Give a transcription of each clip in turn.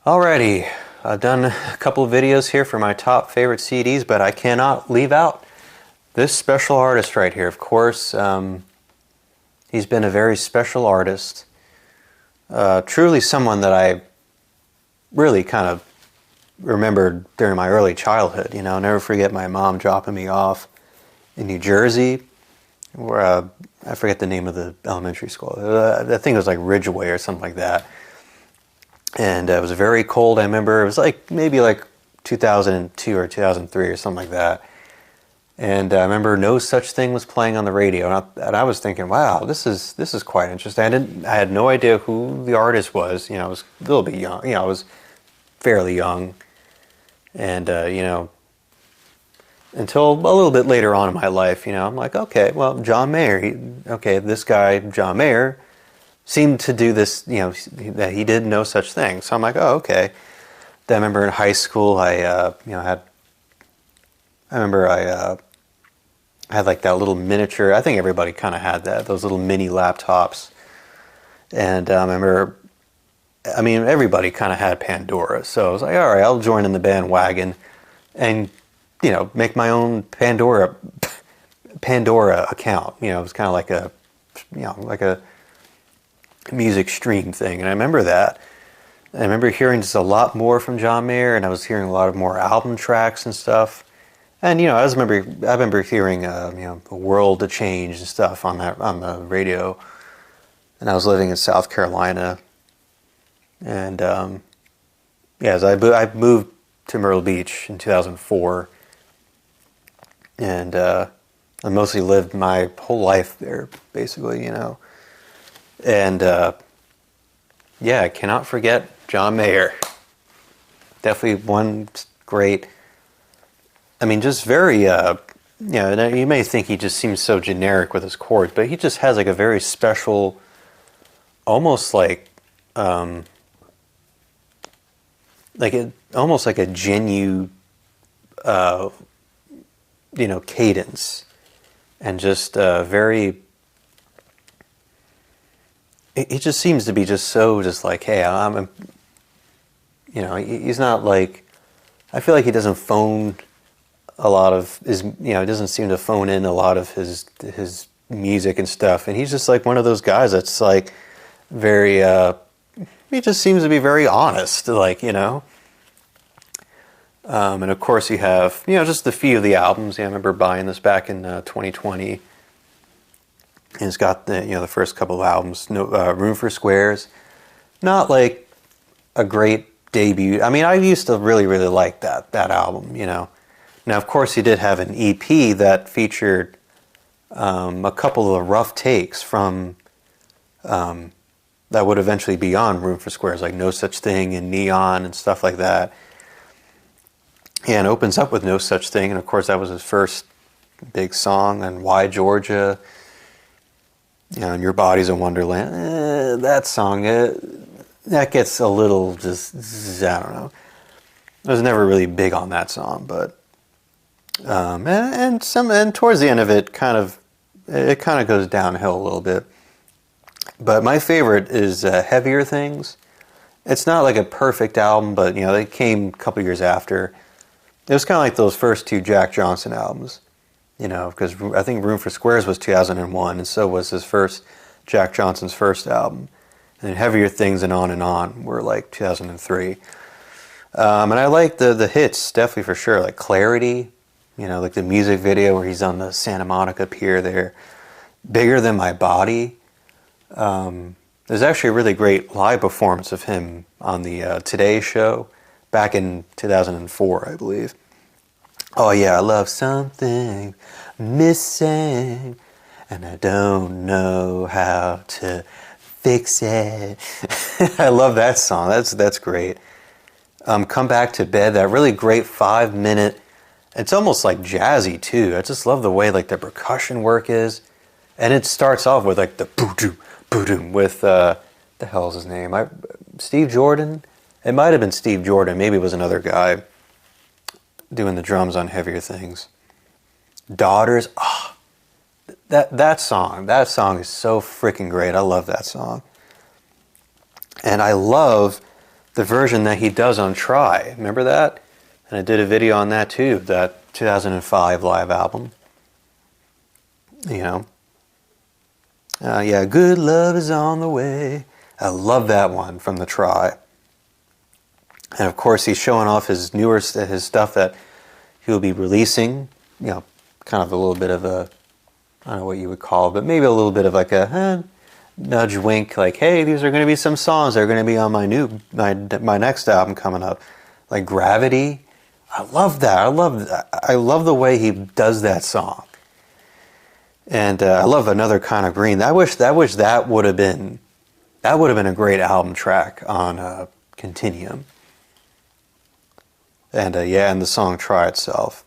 Alrighty, I've done a couple of videos here for my top favorite CDs, but I cannot leave out this special artist right here. Of course, he's been a very special artist. Truly someone that I really kind of remembered during my early childhood. You know, I'll never forget my mom dropping me off in New Jersey, where I forget the name of the elementary school. I think it was like Ridgeway or something like that. And it was very cold. I remember it was like maybe like 2002 or 2003 or something like that. And I remember No Such Thing was playing on the radio, and I was thinking, wow, this is quite interesting. I had no idea who the artist was. You know, I was a little bit young. You know, I was fairly young, and you know, until a little bit later on in my life, you know, I'm like, okay, well, John Mayer. Okay, this guy, John Mayer, seemed to do this, you know, that he did No Such Thing. So I'm like, oh, okay. Then I remember in high school, I had like that little miniature. I think everybody kind of had that, those little mini laptops. And I remember, I mean, everybody kind of had Pandora. So I was like, all right, I'll join in the bandwagon and, you know, make my own Pandora account. You know, it was kind of like a, you know, like a music stream thing. And I remember that. I remember hearing just a lot more from John Mayer, and I was hearing a lot of more album tracks and stuff. And you know, I remember hearing you know, The World to Change and stuff on the radio. And I was living in South Carolina, and yeah, so I moved to Myrtle Beach in 2004, and I mostly lived my whole life there, basically, you know. And yeah, I cannot forget John Mayer. Definitely one great. I mean, just very, you know, you may think he just seems so generic with his chords, but he just has like a very special, almost like almost like a genuine, you know, cadence, and just very. He just seems to be just so just like, hey, you know, he's not like, I feel like he doesn't phone a lot of his, you know, he doesn't seem to phone in a lot of his music and stuff, and he's just like one of those guys that's like very, he just seems to be very honest, like, you know. And of course you have, you know, just a few of the albums. Yeah, I remember buying this back in 2020. And it's got the, you know, the first couple of albums, Room for Squares. Not like a great debut. I mean, I used to really, really like that album, you know. Now, of course, he did have an EP that featured a couple of rough takes from that would eventually be on Room for Squares, like No Such Thing and Neon and stuff like that. Yeah, and opens up with No Such Thing, and of course, that was his first big song, and Why Georgia. You know, and Your Body's a Wonderland. That song, that gets a little just, I don't know. I was never really big on that song, but and towards the end of it, it kind of goes downhill a little bit. But my favorite is Heavier Things. It's not like a perfect album, but you know, they came a couple years after. It was kind of like those first two Jack Johnson albums. You know, because I think Room for Squares was 2001, and so was Jack Johnson's first album. And then Heavier Things and On were like 2003. And I like the hits, definitely for sure, like Clarity, you know, like the music video where he's on the Santa Monica Pier there. Bigger Than My Body. There's actually a really great live performance of him on the Today Show back in 2004, I believe. Oh yeah, I love Something Missing, and I don't know how to fix it. I love that song. That's great. Come Back to Bed, that really great 5-minute. It's almost like jazzy too. I just love the way like the percussion work is, and it starts off with like the boo-doo, boo-doo with the hell's his name? Steve Jordan. It might have been Steve Jordan. Maybe it was another guy doing the drums on Heavier Things. Daughters, that song is so freaking great. I love that song. And I love the version that he does on Try. Remember that? And I did a video on that too, that 2005 live album. You know. Yeah, good love is on the way. I love that one from the Try. And of course, he's showing off his stuff that he'll be releasing. You know, kind of a little bit of a, I don't know what you would call it, but maybe a little bit of like a nudge wink, like, hey, these are going to be some songs that are going to be on my next album coming up, like Gravity. I love that. I love the way he does that song. And I love Another Kind of Green. I wish that would have been a great album track on Continuum. And and the song Try itself.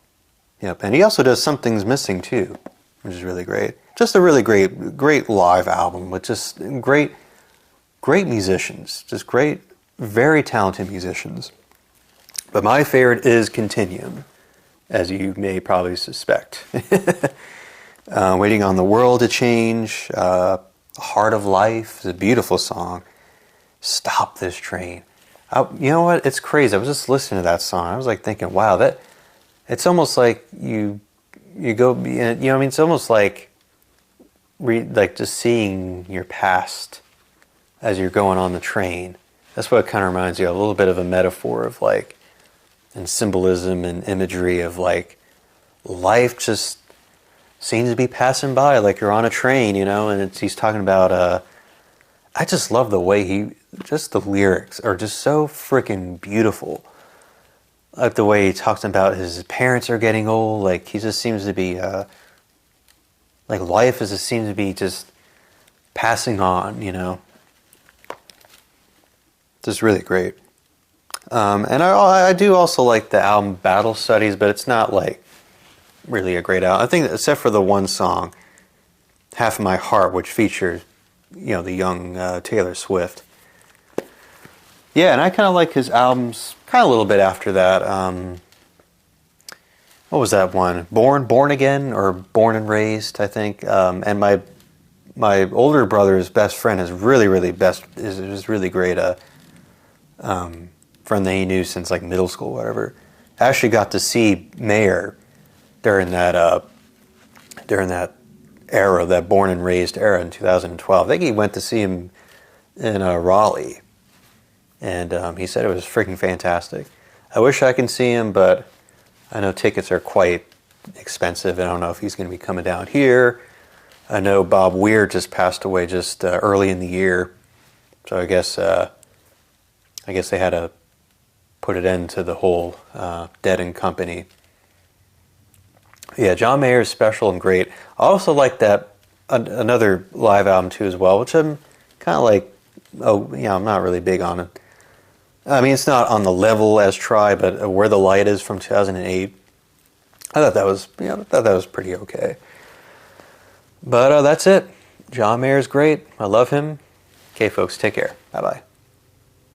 Yep. And he also does Something's Missing too, which is really great. Just a really great live album with just great musicians. Just great, very talented musicians. But my favorite is Continuum, as you may probably suspect. Waiting on the World to Change, Heart of Life is a beautiful song. Stop This Train. You know what? It's crazy. I was just listening to that song. I was like thinking, wow, that it's almost like you go, you know what I mean? It's almost like just seeing your past as you're going on the train. That's what it kind of reminds you of, a little bit of a metaphor of like, and symbolism and imagery of like, life just seems to be passing by like you're on a train, you know, and he's talking about, I just love the way just the lyrics are just so freaking beautiful. Like the way he talks about his parents are getting old, like he just seems to be, like life seems to be just passing on, you know. Just really great. And I do also like the album Battle Studies, but it's not like really a great album. I think except for the one song, Half of My Heart, which features, you know, the young Taylor Swift. Yeah, and I kind of like his albums kind of a little bit after that. What was that one? Born Again or Born and Raised, I think. And my older brother's best friend is really great. Friend that he knew since like middle school, whatever. I actually got to see Mayer during that era, that Born and Raised era in 2012. I think he went to see him in Raleigh, and he said it was freaking fantastic. I wish I could see him, but I know tickets are quite expensive. I don't know if he's going to be coming down here. I know Bob Weir just passed away just early in the year, so I guess they had to put an end to the whole Dead and Company. Yeah, John Mayer is special and great. I also like that another live album too as well, which I'm kind of like, I'm not really big on it. I mean, it's not on the level as Try, but Where the Light Is from 2008. I thought that was pretty okay. But that's it. John Mayer's great. I love him. Okay, folks, take care. Bye-bye.